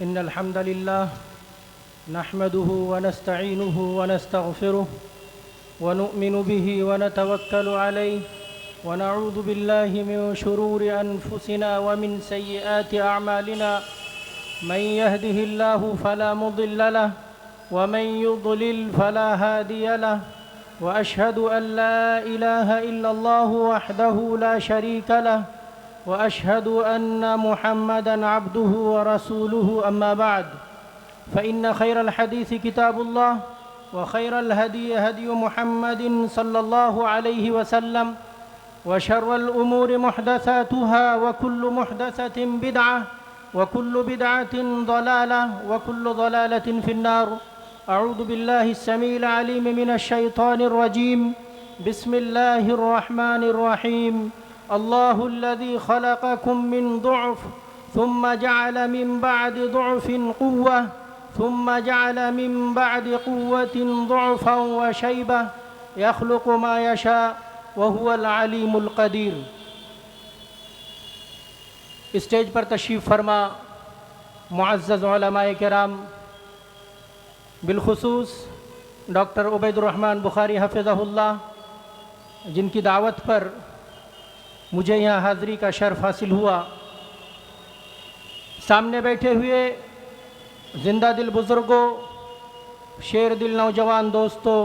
إن الحمد لله نحمده ونستعينه ونستغفره ونؤمن به ونتوكل عليه ونعوذ بالله من شرور أنفسنا ومن سيئات أعمالنا من يهده الله فلا مضل له ومن يضلل فلا هادي له وأشهد أن لا إله إلا الله وحده لا شريك له وأشهد أن محمدًا عبده ورسوله أما بعد فإن خير الحديث كتاب الله وخير الهدي هدي محمد صلى الله عليه وسلم وشر الأمور محدثاتها وكل محدثة بدعة وكل بدعة ضلالة وكل ضلالة في النار. أعوذ بالله السميع العليم من الشيطان الرجيم. بسم الله الرحمن الرحيم. الله الذي خلقكم من ضعف ثم جعل من بعد ضعف قوة ثم جعل من بعد قوة ضعفا وشيبة يخلق ما يشاء وهو العليم القدير. اسٹیج پر تشریف فرما معزز علماء کرام، بالخصوص ڈاکٹر عبید الرحمن بخاری حفظہ اللہ، جن کی دعوت پر مجھے یہاں حاضری کا شرف حاصل ہوا. سامنے بیٹھے ہوئے زندہ دل بزرگوں، شیر دل نوجوان دوستوں،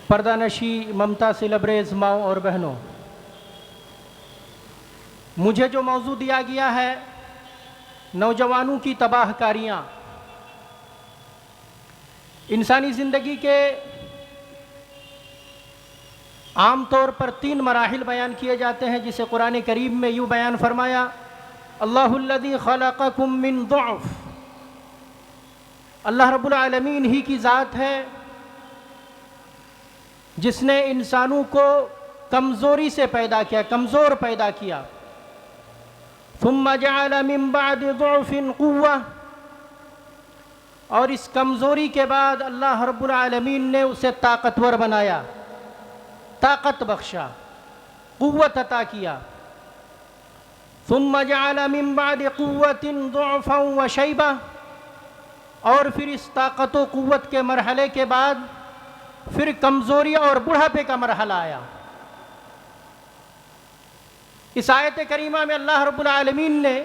پردہ نشی ممتا سے لبریز ماؤں اور بہنوں، مجھے جو موضوع دیا گیا ہے نوجوانوں کی تباہ کاریاں، انسانی زندگی کے عام طور پر 3 مراحل بیان کیے جاتے ہیں، جسے قرآن کریم میں یوں بیان فرمایا: اللہ الذی خلقکم من ضعف. اللہ رب العالمین ہی کی ذات ہے جس نے انسانوں کو کمزوری سے پیدا کیا، کمزور پیدا کیا. ثم جعل من بعد ضعف قوة، اور اس کمزوری کے بعد اللہ رب العالمین نے اسے طاقتور بنایا، طاقت بخشا، قوت عطا کیا. ثم جعل من بعد قوة ضعفا وشیبہ، اور پھر اس طاقت و قوت کے مرحلے کے بعد پھر کمزوری اور بڑھاپے کا مرحلہ آیا. اس آیت کریمہ میں اللہ رب العالمین نے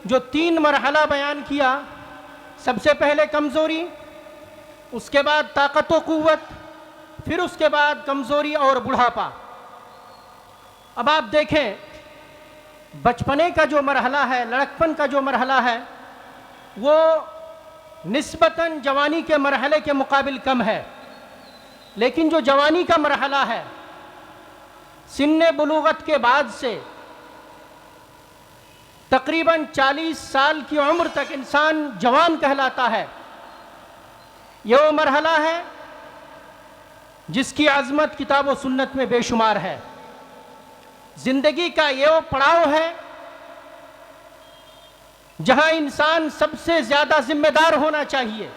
جو 3 مرحلہ بیان کیا، سب سے پہلے کمزوری، اس کے بعد طاقت و قوت، پھر اس کے بعد کمزوری اور بڑھاپا. اب آپ دیکھیں، بچپنے کا جو مرحلہ ہے، لڑکپن کا جو مرحلہ ہے، وہ نسبتاً جوانی کے مرحلے کے مقابل کم ہے. لیکن جو جوانی کا مرحلہ ہے، سن بلوغت کے بعد سے تقریباً 40 سال کی عمر تک انسان جوان کہلاتا ہے. یہ وہ مرحلہ ہے جس کی عظمت کتاب و سنت میں بے شمار ہے. زندگی کا یہ وہ پڑاؤ ہے جہاں انسان سب سے زیادہ ذمہ دار ہونا چاہیے.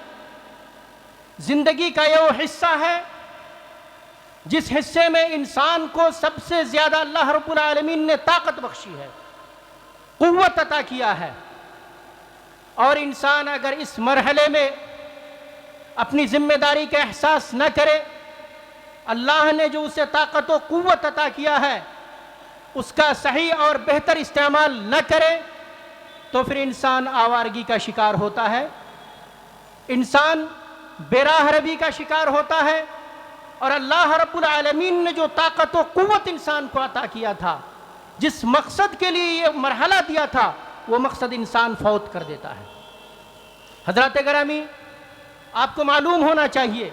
زندگی کا یہ وہ حصہ ہے جس حصے میں انسان کو سب سے زیادہ اللہ رب العالمین نے طاقت بخشی ہے، قوت عطا کیا ہے. اور انسان اگر اس مرحلے میں اپنی ذمہ داری کا احساس نہ کرے، اللہ نے جو اسے طاقت و قوت عطا کیا ہے اس کا صحیح اور بہتر استعمال نہ کرے، تو پھر انسان آوارگی کا شکار ہوتا ہے، انسان بے راہ روی کا شکار ہوتا ہے. اور اللہ رب العالمین نے جو طاقت و قوت انسان کو عطا کیا تھا، جس مقصد کے لیے یہ مرحلہ دیا تھا، وہ مقصد انسان فوت کر دیتا ہے. حضرات گرامی، آپ کو معلوم ہونا چاہیے،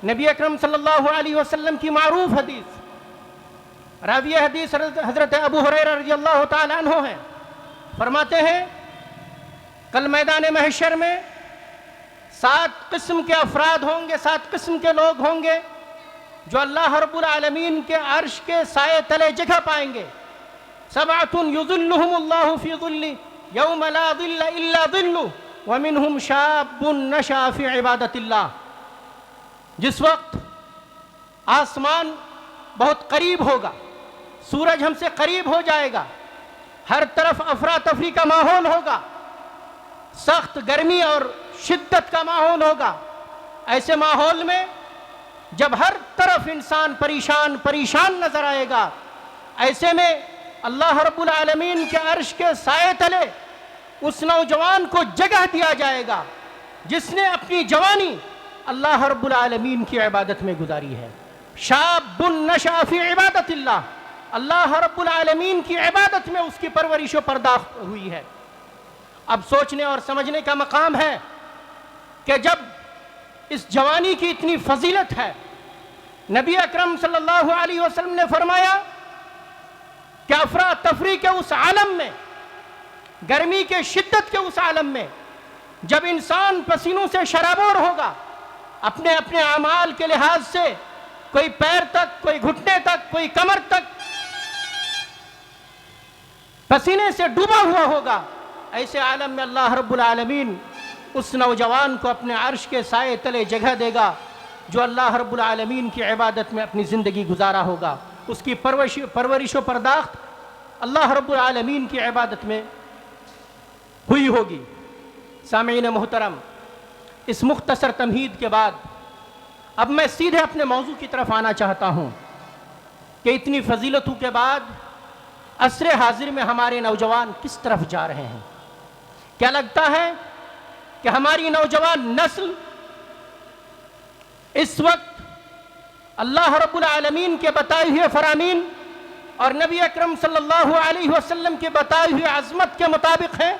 نبی اکرم صلی اللہ علیہ وسلم کی معروف حدیث، راوی حدیث حضرت ابو ہریرہ رضی اللہ تعالی عنہ ہیں. فرماتے ہیں کل میدان محشر میں 7 قسم کے افراد ہوں گے، 7 قسم کے لوگ ہوں گے جو اللہ رب العالمین کے عرش کے سائے تلے جگہ پائیں گے. 7 یظلہم اللہ فی ظلہ یوم لا ظل الا ظلہ ومنہم شاب نشأ فی عبادت اللہ. جس وقت آسمان بہت قریب ہوگا، سورج ہم سے قریب ہو جائے گا، ہر طرف افراتفری کا ماحول ہوگا، سخت گرمی اور شدت کا ماحول ہوگا. ایسے ماحول میں جب ہر طرف انسان پریشان نظر آئے گا، ایسے میں اللہ رب العالمین کے عرش کے سائے تلے اس نوجوان کو جگہ دیا جائے گا جس نے اپنی جوانی اللہ رب العالمین کی عبادت میں گزاری ہے. شاب نشأ فی عبادت اللہ، اللہ رب العالمین کی عبادت میں اس کی پرورش و پرداخت ہوئی ہے. اب سوچنے اور سمجھنے کا مقام ہے کہ جب اس جوانی کی اتنی فضیلت ہے، نبی اکرم صلی اللہ علیہ وسلم نے فرمایا کہ افراتفری کے اس عالم میں، گرمی کے شدت کے اس عالم میں، جب انسان پسینوں سے شرابور ہوگا، اپنے اپنے اعمال کے لحاظ سے کوئی پیر تک، کوئی گھٹنے تک، کوئی کمر تک پسینے سے ڈوبا ہوا ہوگا، ایسے عالم میں اللہ رب العالمین اس نوجوان کو اپنے عرش کے سائے تلے جگہ دے گا جو اللہ رب العالمین کی عبادت میں اپنی زندگی گزارا ہوگا. اس کی پرورش و پرداخت اللہ رب العالمین کی عبادت میں ہوئی ہوگی. سامعین محترم، اس مختصر تمہید کے بعد اب میں سیدھے اپنے موضوع کی طرف آنا چاہتا ہوں کہ اتنی فضیلتوں کے بعد عصر حاضر میں ہمارے نوجوان کس طرف جا رہے ہیں. کیا لگتا ہے کہ ہماری نوجوان نسل اس وقت اللہ رب العالمین کے بتائے ہوئے فرامین اور نبی اکرم صلی اللہ علیہ وسلم کے بتائے ہوئے عظمت کے مطابق ہے؟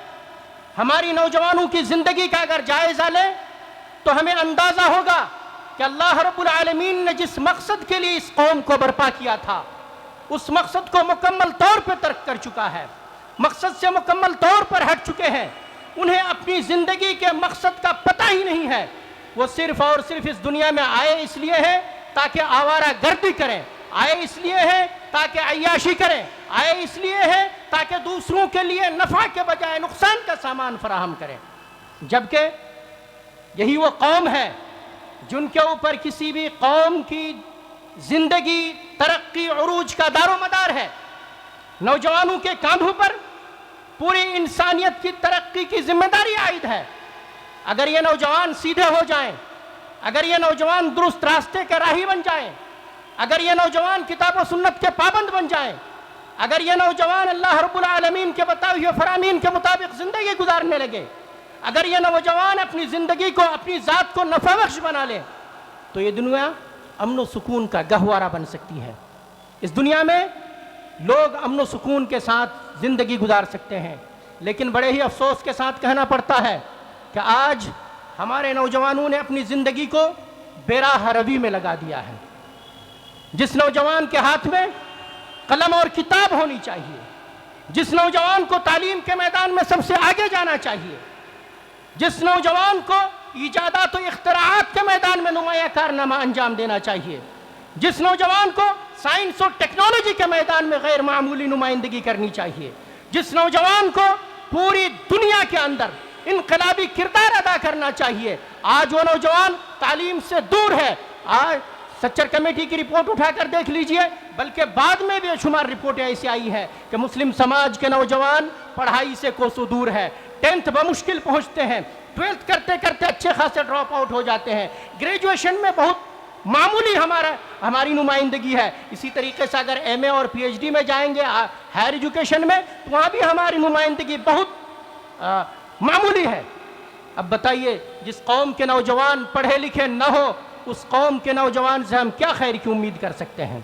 ہماری نوجوانوں کی زندگی کا اگر جائزہ لیں تو ہمیں اندازہ ہوگا کہ اللہ رب العالمین نے جس مقصد کے لیے اس قوم کو برپا کیا تھا، اس مقصد کو مکمل طور پر ترک کر چکا ہے، مقصد سے مکمل طور پر ہٹ چکے ہیں. انہیں اپنی زندگی کے مقصد کا پتہ ہی نہیں ہے. وہ صرف اور صرف اس دنیا میں آئے اس لیے ہیں تاکہ آوارہ گردی کریں، آئے اس لیے ہیں تاکہ عیاشی کریں، آئے اس لیے ہیں تاکہ دوسروں کے لیے نفع کے بجائے نقصان کا سامان فراہم کریں. جبکہ یہی وہ قوم ہے جن کے اوپر کسی بھی قوم کی زندگی ترقی عروج کا دار و مدار ہے. نوجوانوں کے کاندھوں پر پوری انسانیت کی ترقی کی ذمہ داری عائد ہے. اگر یہ نوجوان سیدھے ہو جائیں، اگر یہ نوجوان درست راستے کے راہی بن جائیں، اگر یہ نوجوان کتاب و سنت کے پابند بن جائیں، اگر یہ نوجوان اللہ رب العالمین کے بتائے ہوئے فرامین کے مطابق زندگی گزارنے لگے، اگر یہ نوجوان اپنی زندگی کو، اپنی ذات کو نفع بخش بنا لے، تو یہ دنیا امن و سکون کا گہوارہ بن سکتی ہے. اس دنیا میں لوگ امن و سکون کے ساتھ زندگی گزار سکتے ہیں. لیکن بڑے ہی افسوس کے ساتھ کہنا پڑتا ہے کہ آج ہمارے نوجوانوں نے اپنی زندگی کو بے راہ روی میں لگا دیا ہے. جس نوجوان کے ہاتھ میں قلم اور کتاب ہونی چاہیے، جس نوجوان کو تعلیم کے میدان میں سب سے آگے جانا چاہیے، جس نوجوان کو ایجادات و اختراعات کے میدان میں نمایاں کارنامہ انجام دینا چاہیے، جس نوجوان کو سائنس اور ٹیکنالوجی کے میدان میں غیر معمولی نمائندگی کرنی چاہیے، جس نوجوان کو پوری دنیا کے اندر انقلابی کردار ادا کرنا چاہیے، آج وہ نوجوان تعلیم سے دور ہے. آج سچر کمیٹی کی رپورٹ اٹھا کر دیکھ لیجئے، بلکہ بعد میں بھی شمار رپورٹیں ایسی آئی ہیں کہ مسلم سماج کے نوجوان پڑھائی سے کوسوں دور ہے. 10th بمشکل پہنچتے ہیں، 12th کرتے کرتے اچھے خاصے ڈراپ آؤٹ ہو جاتے ہیں، گریجویشن میں بہت معمولی ہماری نمائندگی ہے. اسی طریقے سے اگر ایم اے اور پی ایچ ڈی میں جائیں گے ہائر ایجوکیشن میں، تو وہاں بھی ہماری نمائندگی بہت معمولی ہے. اب بتائیے، جس قوم کے نوجوان پڑھے لکھے نہ ہو، اس قوم کے نوجوان سے ہم کیا خیر کی امید کر سکتے ہیں؟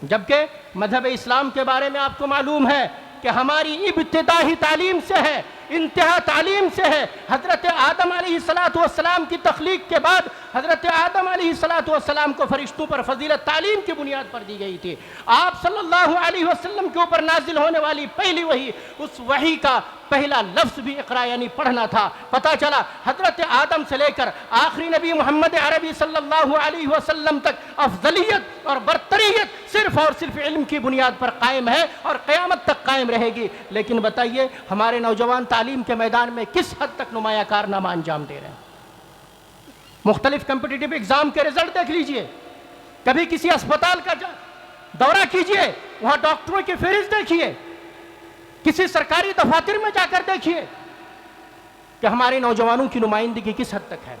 جبکہ مذہب اسلام کے بارے میں آپ کو معلوم ہے کہ ہماری ابتدائی تعلیم سے ہے، انتہا تعلیم سے ہے. حضرت آدم علیہ السلام کی تخلیق کے بعد حضرت آدم علیہ السلام کو فرشتوں پر فضیلت تعلیم کی بنیاد پر دی گئی تھی. آپ صلی اللہ علیہ وسلم کے اوپر نازل ہونے والی پہلی وحی، اس وحی کا پہلا لفظ بھی اقرا یعنی پڑھنا تھا. پتہ چلا حضرت آدم سے لے کر آخری نبی محمد عربی صلی اللہ علیہ وسلم تک افضلیت اور برتریت صرف اور صرف علم کی بنیاد پر قائم ہے اور قیامت تک قائم رہے گی. لیکن بتائیے، ہمارے نوجوان تعلیم کے میدان میں کس حد تک نمایاں کارنامہ انجام دے رہے ہیں؟ مختلف کمپٹیٹیو ایگزام کے رزلٹ دیکھ لیجئے، کبھی کسی اسپتال کا دورہ کیجئے، وہاں ڈاکٹروں کی فہرست دیکھیے، کسی سرکاری دفاتر میں جا کر دیکھیے، کہ ہمارے نوجوانوں کی نمائندگی کس حد تک ہے۔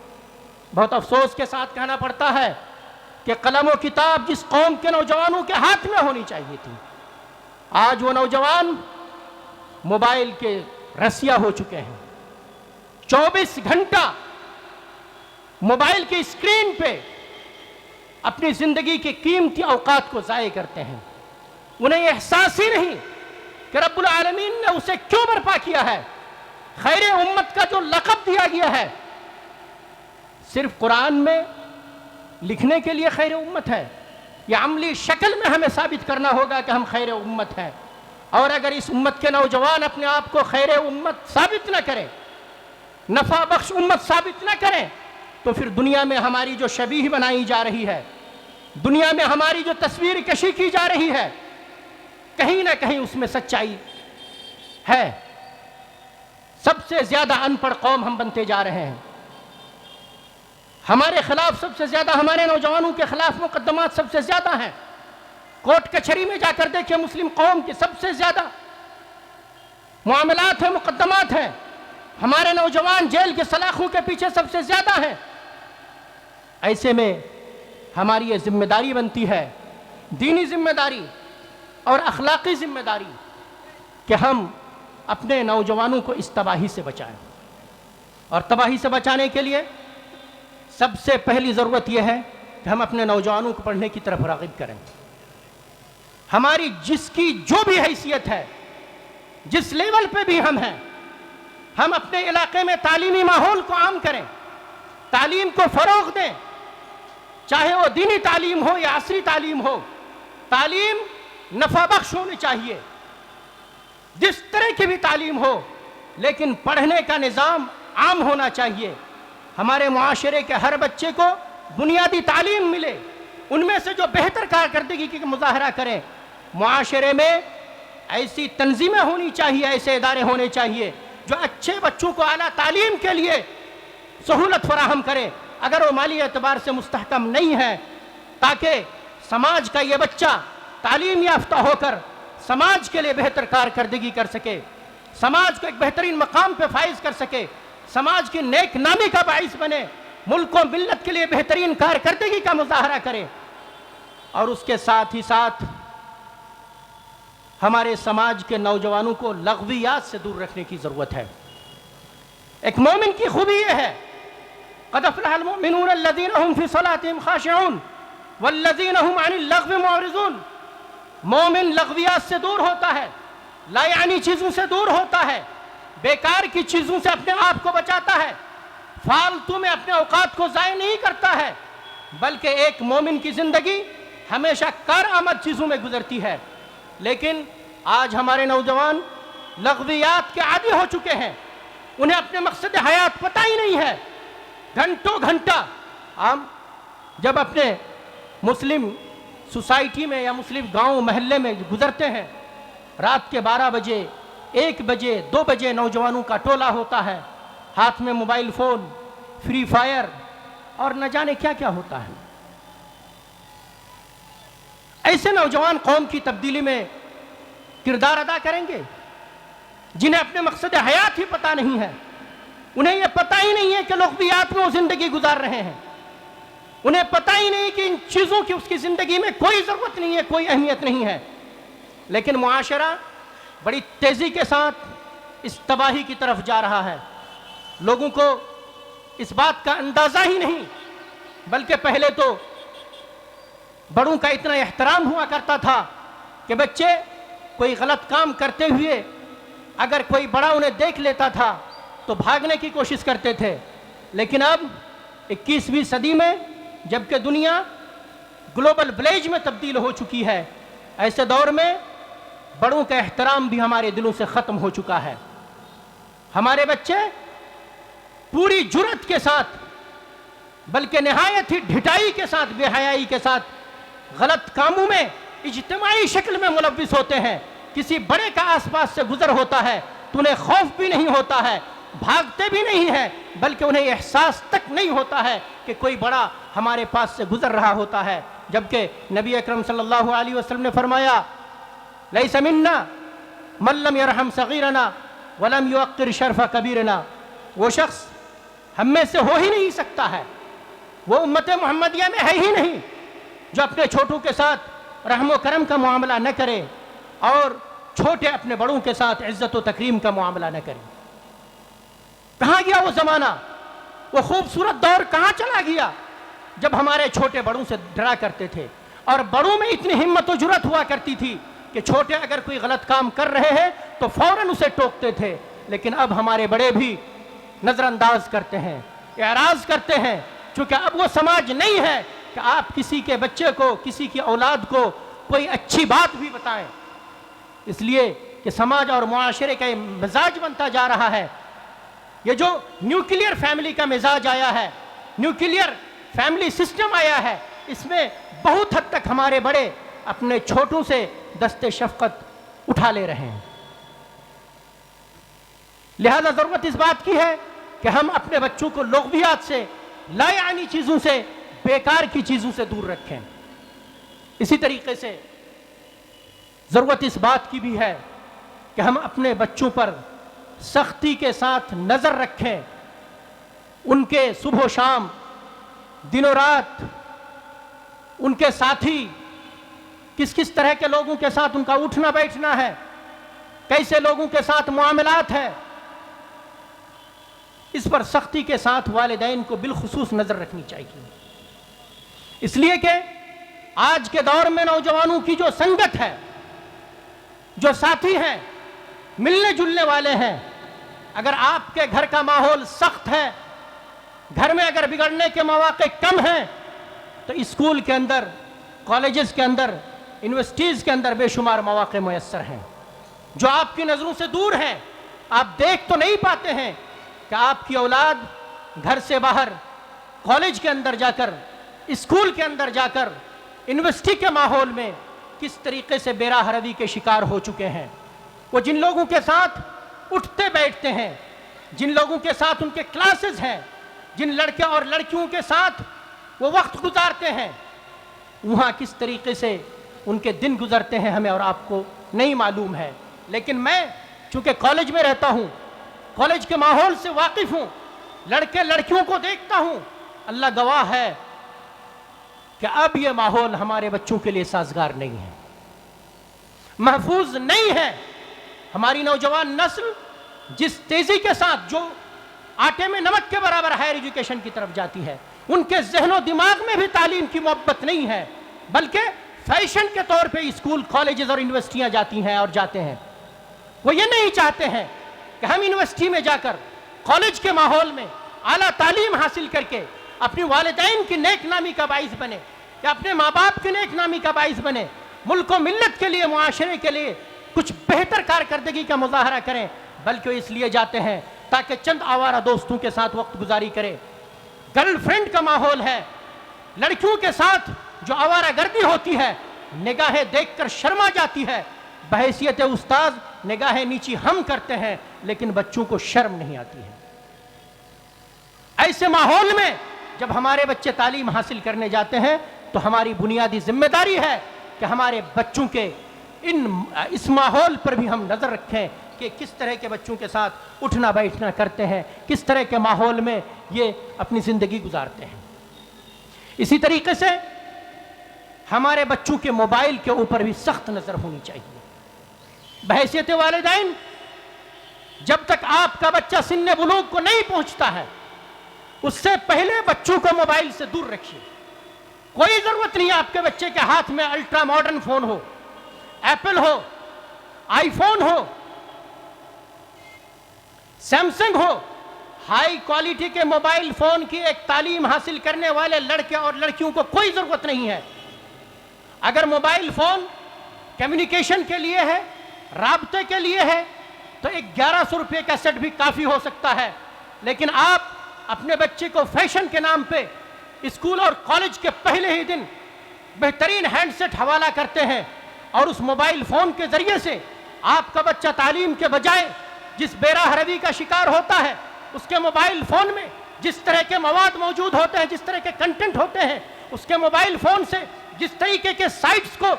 بہت افسوس کے ساتھ کہنا پڑتا ہے کہ قلم و کتاب جس قوم کے نوجوانوں کے ہاتھ میں ہونی چاہیے تھی، آج وہ نوجوان موبائل کے رسیا ہو چکے ہیں۔ 24 گھنٹہ موبائل کی اسکرین پہ اپنی زندگی کے قیمتی اوقات کو ضائع کرتے ہیں۔ انہیں یہ احساس ہی نہیں کہ رب العالمین نے اسے کیوں برپا کیا ہے۔ خیر امت کا جو لقب دیا گیا ہے صرف قرآن میں لکھنے کے لیے خیر امت ہے، یا عملی شکل میں ہمیں ثابت کرنا ہوگا کہ ہم خیر امت ہیں۔ اور اگر اس امت کے نوجوان اپنے آپ کو خیر امت ثابت نہ کریں، نفع بخش امت ثابت نہ کریں، تو پھر دنیا میں ہماری جو شبیہ بنائی جا رہی ہے، دنیا میں ہماری جو تصویر کشی کی جا رہی ہے، کہیں نہ کہیں اس میں سچائی ہے۔ سب سے زیادہ ان پڑھ قوم ہم بنتے جا رہے ہیں۔ ہمارے خلاف سب سے زیادہ، ہمارے نوجوانوں کے خلاف مقدمات سب سے زیادہ ہیں۔ کورٹ کچہری میں جا کر دیکھیں، مسلم قوم کے سب سے زیادہ معاملات ہیں، مقدمات ہیں۔ ہمارے نوجوان جیل کے سلاخوں کے پیچھے سب سے زیادہ ہیں۔ ایسے میں ہماری یہ ذمہ داری بنتی ہے، دینی ذمہ داری اور اخلاقی ذمہ داری، کہ ہم اپنے نوجوانوں کو اس تباہی سے بچائیں۔ اور تباہی سے بچانے کے لیے سب سے پہلی ضرورت یہ ہے کہ ہم اپنے نوجوانوں کو پڑھنے کی طرف راغب کریں۔ ہماری جس کی جو بھی حیثیت ہے، جس لیول پہ بھی ہم ہیں، ہم اپنے علاقے میں تعلیمی ماحول کو عام کریں، تعلیم کو فروغ دیں، چاہے وہ دینی تعلیم ہو یا عصری تعلیم ہو۔ تعلیم نفع بخش ہونی چاہیے، جس طرح کی بھی تعلیم ہو، لیکن پڑھنے کا نظام عام ہونا چاہیے۔ ہمارے معاشرے کے ہر بچے کو بنیادی تعلیم ملے، ان میں سے جو بہتر کارکردگی کی مظاہرہ کریں۔ معاشرے میں ایسی تنظیمیں ہونی چاہیے، ایسے ادارے ہونے چاہیے جو اچھے بچوں کو اعلیٰ تعلیم کے لیے سہولت فراہم کرے، اگر وہ مالی اعتبار سے مستحکم نہیں ہے، تاکہ سماج کا یہ بچہ تعلیم یافتہ ہو کر سماج کے لیے بہتر کارکردگی کر سکے، سماج کو ایک بہترین مقام پہ فائز کر سکے، سماج کی نیک نامی کا باعث بنے، ملک و ملت کے لیے بہترین کارکردگی کا مظاہرہ کرے۔ اور اس کے ساتھ ہی ساتھ ہمارے سماج کے نوجوانوں کو لغویات سے دور رکھنے کی ضرورت ہے۔ ایک مومن کی خوبی یہ ہے، قد افلح المؤمنون الذین هم فی صلاتهم خاشعون والذین هم عن اللغو معرضون۔ مومن لغویات سے دور ہوتا ہے، لا یعنی چیزوں سے دور ہوتا ہے، بیکار کی چیزوں سے اپنے آپ کو بچاتا ہے، فالتو میں اپنے اوقات کو ضائع نہیں کرتا ہے، بلکہ ایک مومن کی زندگی ہمیشہ کارآمد چیزوں میں گزرتی ہے۔ لیکن آج ہمارے نوجوان لغویات کے عادی ہو چکے ہیں، انہیں اپنے مقصد حیات پتہ ہی نہیں ہے۔ گھنٹوں گھنٹہ ہم جب اپنے مسلم سوسائٹی میں یا مسلم گاؤں محلے میں گزرتے ہیں، رات کے 12 بجے 1 بجے 2 بجے نوجوانوں کا ٹولہ ہوتا ہے، ہاتھ میں موبائل فون، فری فائر اور نہ جانے کیا کیا ہوتا ہے۔ ایسے نوجوان قوم کی تبدیلی میں کردار ادا کریں گے جنہیں اپنے مقصد حیات ہی پتہ نہیں ہے، انہیں یہ پتہ ہی نہیں ہے کہ لغویات میں وہ زندگی گزار رہے ہیں، انہیں پتہ ہی نہیں کہ ان چیزوں کی اس کی زندگی میں کوئی ضرورت نہیں ہے، کوئی اہمیت نہیں ہے۔ لیکن معاشرہ بڑی تیزی کے ساتھ اس تباہی کی طرف جا رہا ہے۔ لوگوں کو اس بات کا اندازہ ہی نہیں، بلکہ پہلے تو بڑوں کا اتنا احترام ہوا کرتا تھا کہ بچے کوئی غلط کام کرتے ہوئے اگر کوئی بڑا انہیں دیکھ لیتا تھا تو بھاگنے کی کوشش کرتے تھے۔ لیکن اب 21ویں صدی میں جبکہ دنیا گلوبل ولیج میں تبدیل ہو چکی ہے، ایسے دور میں بڑوں کا احترام بھی ہمارے دلوں سے ختم ہو چکا ہے۔ ہمارے بچے پوری جرأت کے ساتھ بلکہ نہایت ہی ڈھٹائی کے ساتھ، بے حیائی کے ساتھ غلط کاموں میں اجتماعی شکل میں ملوث ہوتے ہیں۔ کسی بڑے کا آس پاس سے گزر ہوتا ہے تو انہیں خوف بھی نہیں ہوتا ہے، بھاگتے بھی نہیں ہیں، بلکہ انہیں احساس تک نہیں ہوتا ہے کہ کوئی بڑا ہمارے پاس سے گزر رہا ہوتا ہے۔ جبکہ نبی اکرم صلی اللہ علیہ وسلم نے فرمایا، لیس منا من لم یرحم صغیرنا ولم یوقر شرف کبیرنا۔ وہ شخص ہم میں سے ہو ہی نہیں سکتا ہے، وہ امت محمدیہ میں ہے ہی نہیں جو اپنے چھوٹوں کے ساتھ رحم و کرم کا معاملہ نہ کرے اور چھوٹے اپنے بڑوں کے ساتھ عزت و تکریم کا معاملہ نہ کرے۔ کہاں گیا وہ زمانہ؟ وہ خوبصورت دور کہاں چلا گیا جب ہمارے چھوٹے بڑوں سے ڈرا کرتے تھے اور بڑوں میں اتنی ہمت و جرأت ہوا کرتی تھی کہ چھوٹے اگر کوئی غلط کام کر رہے ہیں تو فوراً اسے ٹوکتے تھے، لیکن اب ہمارے بڑے بھی نظر انداز کرتے ہیں، اعراض کرتے ہیں، چونکہ اب وہ سماج نہیں ہے کہ آپ کسی کے بچے کو، کسی کی اولاد کو کوئی اچھی بات بھی بتائیں، اس لیے کہ سماج اور معاشرے کا یہ مزاج بنتا جا رہا ہے۔ یہ جو نیوکلیئر فیملی کا مزاج آیا ہے، نیوکلیئر فیملی سسٹم آیا ہے، اس میں بہت حد تک ہمارے بڑے اپنے چھوٹوں سے دست شفقت اٹھا لے رہے ہیں۔ لہذا ضرورت اس بات کی ہے کہ ہم اپنے بچوں کو لغویات سے، لا یعنی چیزوں سے، بیکار کی چیزوں سے دور رکھیں۔ اسی طریقے سے ضرورت اس بات کی بھی ہے کہ ہم اپنے بچوں پر سختی کے ساتھ نظر رکھیں، ان کے صبح و شام، دن و رات، ان کے ساتھی کس کس طرح کے لوگوں کے ساتھ ان کا اٹھنا بیٹھنا ہے، کیسے لوگوں کے ساتھ معاملات ہے، اس پر سختی کے ساتھ والدین کو بالخصوص نظر رکھنی چاہیے۔ اس لیے کہ آج کے دور میں نوجوانوں کی جو سنگت ہے، جو ساتھی ہیں، ملنے جلنے والے ہیں، اگر آپ کے گھر کا ماحول سخت ہے، گھر میں اگر بگڑنے کے مواقع کم ہیں، تو اسکول کے اندر، کالجز کے اندر، یونیورسٹیز کے اندر بے شمار مواقع میسر ہیں جو آپ کی نظروں سے دور ہیں۔ آپ دیکھ تو نہیں پاتے ہیں کہ آپ کی اولاد گھر سے باہر، کالج کے اندر جا کر، اسکول کے اندر جا کر، یونیورسٹی کے ماحول میں کس طریقے سے بے راہ روی کے شکار ہو چکے ہیں۔ وہ جن لوگوں کے ساتھ اٹھتے بیٹھتے ہیں، جن لوگوں کے ساتھ ان کے کلاسز ہیں، جن لڑکے اور لڑکیوں کے ساتھ وہ وقت گزارتے ہیں، وہاں کس طریقے سے ان کے دن گزرتے ہیں ہمیں اور آپ کو نہیں معلوم ہے۔ لیکن میں چونکہ کالج میں رہتا ہوں، کالج کے ماحول سے واقف ہوں، لڑکے لڑکیوں کو دیکھتا ہوں، اللہ گواہ ہے کہ اب یہ ماحول ہمارے بچوں کے لیے سازگار نہیں ہے، محفوظ نہیں ہے۔ ہماری نوجوان نسل جس تیزی کے ساتھ، جو آٹے میں نمک کے برابر ہائر ایجوکیشن کی طرف جاتی ہے، ان کے ذہن و دماغ میں بھی تعلیم کی محبت نہیں ہے، بلکہ فیشن کے طور پہ اسکول، کالجز اور یونیورسٹیاں جاتی ہیں اور جاتے ہیں۔ وہ یہ نہیں چاہتے ہیں کہ ہم یونیورسٹی میں جا کر، کالج کے ماحول میں اعلیٰ تعلیم حاصل کر کے اپنی والدین کی نیک نامی کا باعث بنے، یا اپنے ماں باپ کی نیک نامی کا باعث بنے، ملک و ملت کے لیے، معاشرے کے لیے کچھ بہتر کارکردگی کا مظاہرہ کریں، بلکہ اس لیے جاتے ہیں تاکہ چند آوارہ دوستوں کے ساتھ وقت گزاری کرے۔ گرل فرینڈ کا ماحول ہے، لڑکیوں کے ساتھ جو آوارہ گردی ہوتی ہے، نگاہیں دیکھ کر شرما جاتی ہے۔ بحیثیت استاذ نگاہیں نیچی ہم کرتے ہیں، لیکن بچوں کو شرم نہیں آتی ہے۔ ایسے ماحول میں جب ہمارے بچے تعلیم حاصل کرنے جاتے ہیں تو ہماری بنیادی ذمہ داری ہے کہ ہمارے بچوں کے اس ماحول پر بھی ہم نظر رکھیں کہ کس طرح کے بچوں کے ساتھ اٹھنا بیٹھنا کرتے ہیں، کس طرح کے ماحول میں یہ اپنی زندگی گزارتے ہیں۔ اسی طریقے سے ہمارے بچوں کے موبائل کے اوپر بھی سخت نظر ہونی چاہیے۔ بحیثیت والدین، جب تک آپ کا بچہ سن بلوغ کو نہیں پہنچتا ہے، اس سے پہلے بچوں کو موبائل سے دور رکھیے۔ کوئی ضرورت نہیں آپ کے بچے کے ہاتھ میں الٹرا ماڈرن فون ہو، ایپل ہو، آئی فون ہو، سیمسنگ ہو۔ ہائی کوالٹی کے موبائل فون کی ایک تعلیم حاصل کرنے والے لڑکے اور لڑکیوں کو کوئی ضرورت نہیں ہے۔ اگر موبائل فون کمیونیکیشن کے لیے ہے، رابطے کے لیے ہے، تو ایک 1100 روپے کا سیٹ بھی کافی ہو سکتا ہے۔ لیکن آپ اپنے بچے کو فیشن کے نام پہ اسکول اور کالج کے پہلے ہی دن بہترین ہینڈ سیٹ حوالہ کرتے ہیں، اور اس موبائل فون کے ذریعے سے آپ کا بچہ تعلیم کے بجائے جس بے راہ روی کا شکار ہوتا ہے، اس کے موبائل فون میں جس طرح کے مواد موجود ہوتے ہیں، جس طرح کے کنٹینٹ ہوتے ہیں، اس کے موبائل فون سے جس طریقے کے سائٹس کو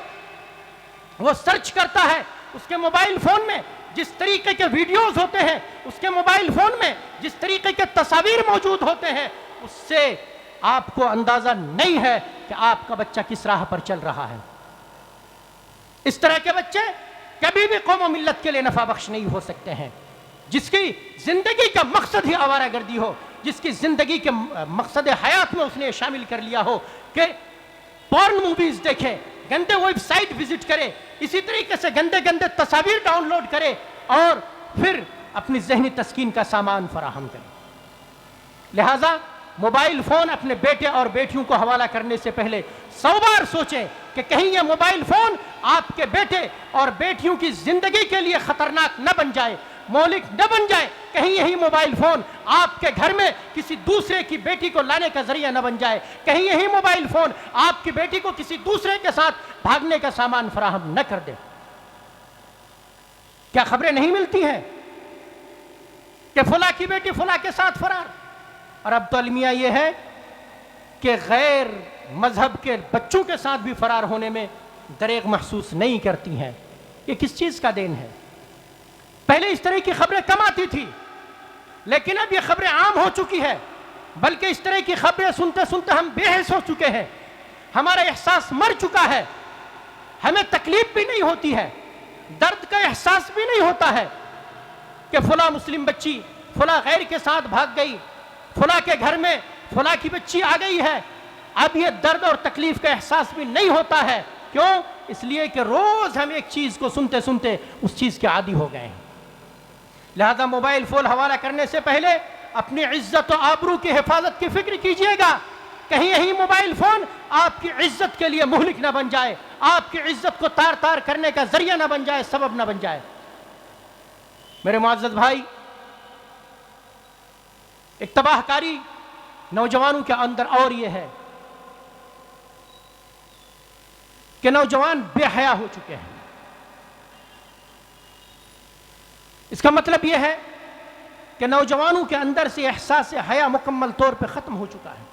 وہ سرچ کرتا ہے، اس کے موبائل فون میں جس طریقے کے ویڈیوز ہوتے ہیں، اس کے موبائل فون میں جس طریقے کے تصاویر موجود ہوتے ہیں، اس سے آپ کو اندازہ نہیں ہے کہ آپ کا بچہ کس راہ پر چل رہا ہے۔ اس طرح کے بچے کبھی بھی قوم و ملت کے لیے نفع بخش نہیں ہو سکتے ہیں۔ جس کی زندگی کا مقصد ہی آوارہ گردی ہو، جس کی زندگی کے مقصد حیات میں اس نے شامل کر لیا ہو کہ پورن موویز دیکھے، گندے ویب سائٹ وزٹ کرے، اسی طریقے سے گندے گندے تصاویر ڈاؤن لوڈ کرے اور پھر اپنی ذہنی تسکین کا سامان فراہم کرے۔ لہٰذا موبائل فون اپنے بیٹے اور بیٹیوں کو حوالہ کرنے سے پہلے 100 بار سوچیں کہ کہیں یہ موبائل فون آپ کے بیٹے اور بیٹیوں کی زندگی کے لیے خطرناک نہ بن جائے، مہلک نہ بن جائے، کہیں یہی موبائل فون آپ کے گھر میں کسی دوسرے کی بیٹی کو لانے کا ذریعہ نہ بن جائے، کہیں یہی موبائل فون آپ کی بیٹی کو کسی دوسرے کے ساتھ بھاگنے کا سامان فراہم نہ کر دے۔ کیا خبریں نہیں ملتی ہیں کہ فلاں کی بیٹی فلاں کے ساتھ فرار؟ اور اب تو المیہ یہ ہے کہ غیر مذہب کے بچوں کے ساتھ بھی فرار ہونے میں دریغ محسوس نہیں کرتی ہیں۔ یہ کس چیز کا دین ہے؟ پہلے اس طرح کی خبریں کم آتی تھی، لیکن اب یہ خبریں عام ہو چکی ہے، بلکہ اس طرح کی خبریں سنتے سنتے ہم بے حس ہو چکے ہیں، ہمارا احساس مر چکا ہے، ہمیں تکلیف بھی نہیں ہوتی ہے، درد کا احساس بھی نہیں ہوتا ہے کہ فلاں مسلم بچی فلاں غیر کے ساتھ بھاگ گئی، فلاں کے گھر میں فلاں کی بچی آ گئی ہے۔ اب یہ درد اور تکلیف کا احساس بھی نہیں ہوتا ہے۔ کیوں؟ اس لیے کہ روز ہم ایک چیز کو سنتے سنتے اس چیز کے عادی ہو گئے ہیں۔ لہذا موبائل فون حوالہ کرنے سے پہلے اپنی عزت و آبرو کی حفاظت کی فکر کیجئے گا، کہیں یہی موبائل فون آپ کی عزت کے لیے مہلک نہ بن جائے، آپ کی عزت کو تار تار کرنے کا ذریعہ نہ بن جائے، سبب نہ بن جائے۔ میرے معزز بھائی، ایک تباہ کاری نوجوانوں کے اندر اور یہ ہے کہ نوجوان بے حیا ہو چکے ہیں۔ اس کا مطلب یہ ہے کہ نوجوانوں کے اندر سے احساس حیا مکمل طور پہ ختم ہو چکا ہے،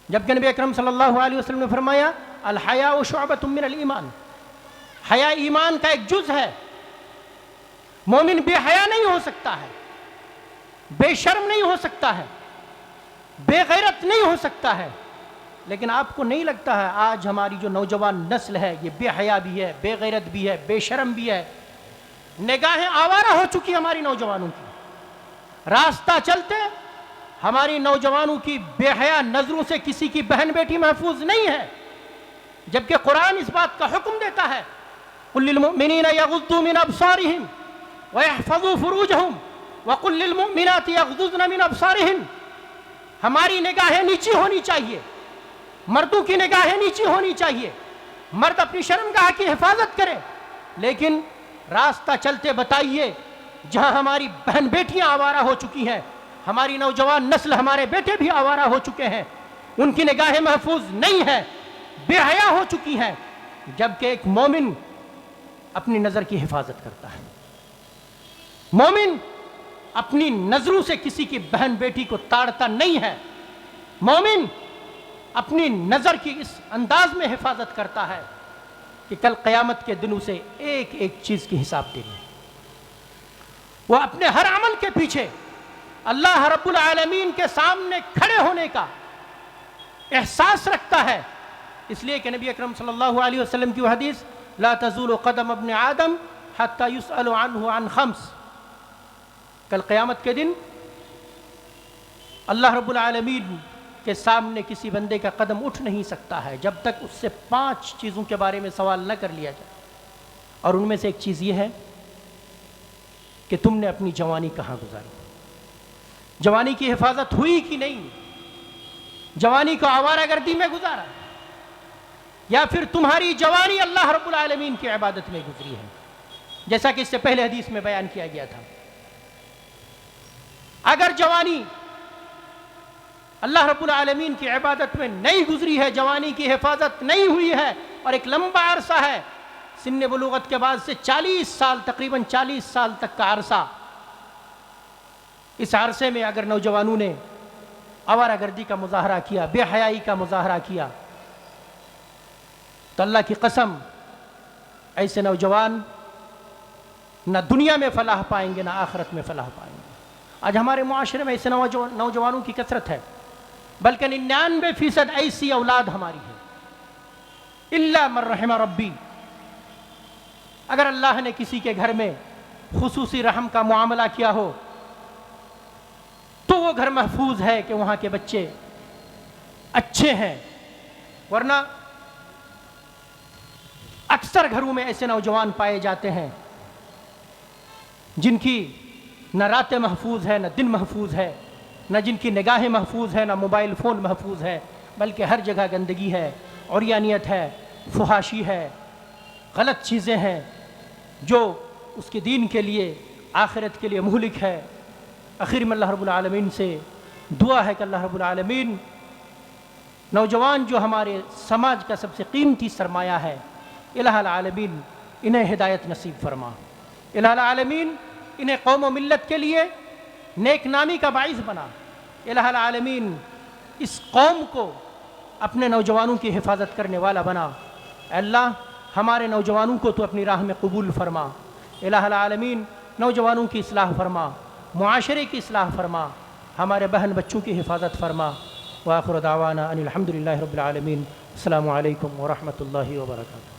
جبکہ نبی اکرم صلی اللہ علیہ وسلم نے فرمایا الحیاء شعبۃ من الایمان، حیا ایمان کا ایک جز ہے۔ مومن بے حیا نہیں ہو سکتا ہے، بے شرم نہیں ہو سکتا ہے، بے غیرت نہیں ہو سکتا ہے۔ لیکن آپ کو نہیں لگتا ہے آج ہماری جو نوجوان نسل ہے یہ بے حیا بھی ہے، بے غیرت بھی ہے، بے شرم بھی ہے، نگاہیں آوارہ ہو چکی ہماری نوجوانوں کی۔ راستہ چلتے ہماری نوجوانوں کی بے حیا نظروں سے کسی کی بہن بیٹی محفوظ نہیں ہے، جبکہ قرآن اس بات کا حکم دیتا ہے قُلْ لِلْمُؤْمِنِينَ يَغُضُّوا مِنْ أَبْصَارِهِمْ وَيَحْفَظُوا فُرُوجَهُمْ وَقُلْ لِلْمُؤْمِنَاتِ يَغْضُضْنَ مِنْ أَبْصَارِهِنْ۔ ہماری نگاہیں نیچی ہونی چاہیے، مردوں کی نگاہیں نیچی ہونی چاہیے، مرد اپنی شرمگاہ کی حفاظت کرے، لیکن راستہ چلتے بتائیے جہاں ہماری بہن بیٹیاں آوارہ ہو چکی ہیں، ہماری نوجوان نسل، ہمارے بیٹے بھی آوارہ ہو چکے ہیں، ان کی نگاہیں محفوظ نہیں ہیں، بے حیا ہو چکی ہیں، جبکہ ایک مومن اپنی نظر کی حفاظت کرتا ہے۔ مومن اپنی نظروں سے کسی کی بہن بیٹی کو تاڑتا نہیں ہے، مومن اپنی نظر کی اس انداز میں حفاظت کرتا ہے کہ کل قیامت کے دن اسے ایک ایک چیز کی حساب دینی۔ وہ اپنے ہر عمل کے پیچھے اللہ رب العالمین کے سامنے کھڑے ہونے کا احساس رکھتا ہے، اس لیے کہ نبی اکرم صلی اللہ علیہ وسلم کی وہ حدیث لا تزول قدم ابن آدم حتی یسأل عنہ عن خمس، کل قیامت کے دن اللہ رب العالمین کے سامنے کسی بندے کا قدم اٹھ نہیں سکتا ہے جب تک اس سے 5 چیزوں کے بارے میں سوال نہ کر لیا جائے، اور ان میں سے ایک چیز یہ ہے کہ تم نے اپنی جوانی کہاں گزاری، جوانی کی حفاظت ہوئی کہ نہیں، جوانی کو آوارہ گردی میں گزارا، یا پھر تمہاری جوانی اللہ رب العالمین کی عبادت میں گزری ہے، جیسا کہ اس سے پہلے حدیث میں بیان کیا گیا تھا۔ اگر جوانی اللہ رب العالمین کی عبادت میں نہیں گزری ہے، جوانی کی حفاظت نہیں ہوئی ہے، اور ایک لمبا عرصہ ہے سن بلوغت کے بعد سے 40 سال، تقریباً 40 سال تک کا عرصہ، اس عرصے میں اگر نوجوانوں نے آوارہ گردی کا مظاہرہ کیا، بے حیائی کا مظاہرہ کیا، تو اللہ کی قسم ایسے نوجوان نہ دنیا میں فلاح پائیں گے نہ آخرت میں فلاح پائیں گے۔ آج ہمارے معاشرے میں ایسے نوجوانوں کی کثرت ہے، بلکہ 99% ایسی اولاد ہماری ہے، الا من رحم ربی۔ اگر اللہ نے کسی کے گھر میں خصوصی رحم کا معاملہ کیا ہو تو وہ گھر محفوظ ہے کہ وہاں کے بچے اچھے ہیں، ورنہ اکثر گھروں میں ایسے نوجوان پائے جاتے ہیں جن کی نہ راتیں محفوظ ہے نہ دن محفوظ ہے، نہ جن کی نگاہیں محفوظ ہے نہ موبائل فون محفوظ ہے، بلکہ ہر جگہ گندگی ہے، عریانیت ہے، فحاشی ہے، غلط چیزیں ہیں جو اس کے دین کے لیے آخرت کے لیے مہلک ہے۔ آخر میں اللہ رب العالمین سے دعا ہے کہ اللہ رب العالمین نوجوان جو ہمارے سماج کا سب سے قیمتی سرمایہ ہے، الہ العالمین انہیں ہدایت نصیب فرما، الہ العالمین انہیں قوم و ملت کے لیے نیک نامی کا باعث بنا، الہ العالمین اس قوم کو اپنے نوجوانوں کی حفاظت کرنے والا بنا۔ اے اللہ ہمارے نوجوانوں کو تو اپنی راہ میں قبول فرما، الہ العالمین نوجوانوں کی اصلاح فرما، معاشرے کی اصلاح فرما، ہمارے بہن بچوں کی حفاظت فرما۔ وآخر دعوانا ان الحمد للہ رب العالمین۔ السلام علیکم ورحمۃ اللہ وبرکاتہ۔